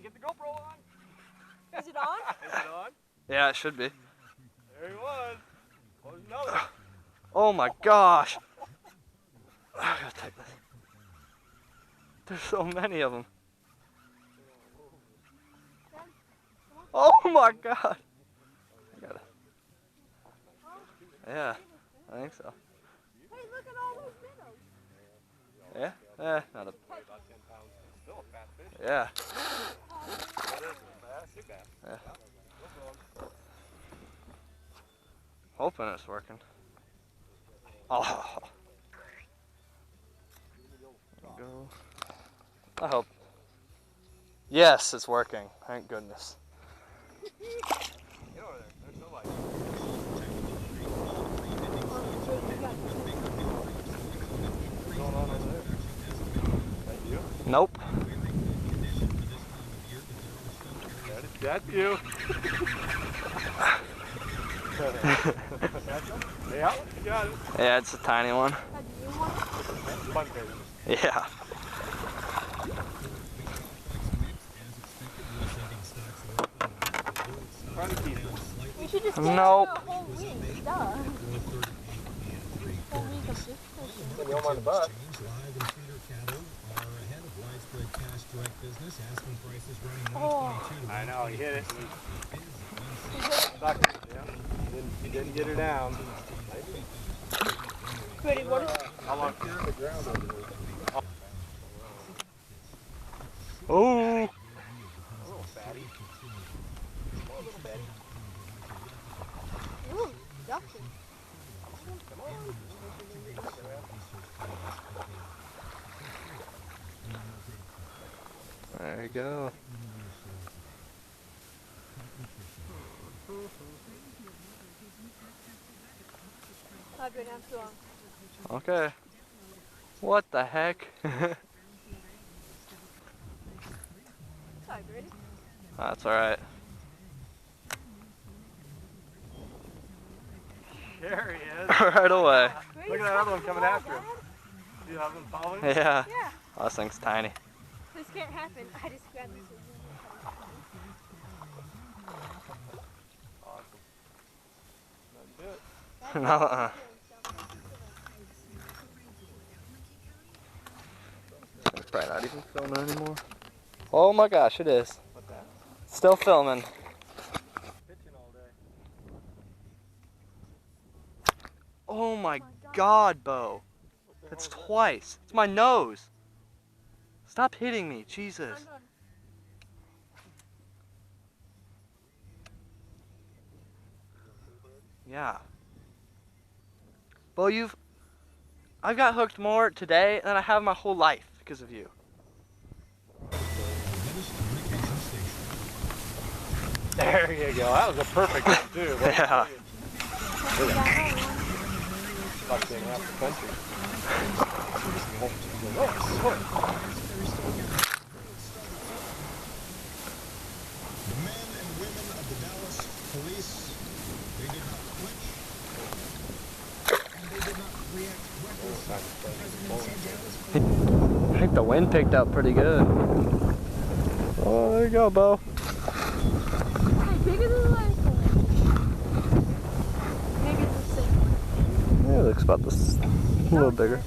get the GoPro on. Is it on? Is it on? Yeah, it should be. There he was. There's another. Oh my gosh. I gotta take this. There's so many of them. Oh my god. I gotta. Yeah, I think so. Hey, look at all those minnows. Yeah? Not a. Still a fat fish. Yeah. Yeah. Hoping it's working. Oh. There we go. I hope. Yes, it's working. Thank goodness. Get over there. There's no light. What's going on over there? Is that you? Nope. That's you. Yeah, you got it. Yeah, it's a tiny one. Fun baby. Yeah. Trying to keep it. We should just Nope. a whole week. Duh. Whole week of fish fishing. You on the bus. Oh. I know, he hit it. Stuck it, yeah. He didn't get her down. Pretty what is How long? Oh. A little fatty. A little fatty. Ooh, ducky. Come on. There you go. I've been down too long. Okay. What the heck? Sorry, ready? That's alright. There he is. Right away. Look at that other one coming after him. See that one following? Yeah. Yeah. Oh, this thing's tiny. This can't happen. I just grabbed this. Awesome. That's it. No. It's probably not even filming anymore. Oh my gosh, it is. What's that? Still filming. Pitching all day. Oh my god, Bo. That's twice. It's my nose. Stop hitting me, Jesus. Yeah. Bo, I've got hooked more today than I have my whole life because of you. There you go. That was a perfect one too. Yeah. About being half the country. The men and women of the Dallas police, they did not flinch, and they did not react recklessly. I think the wind picked up pretty good. Oh, there you go, Bo. Hey, bigger than the last one. Maybe it's the same. Yeah, it looks about this. A little bigger.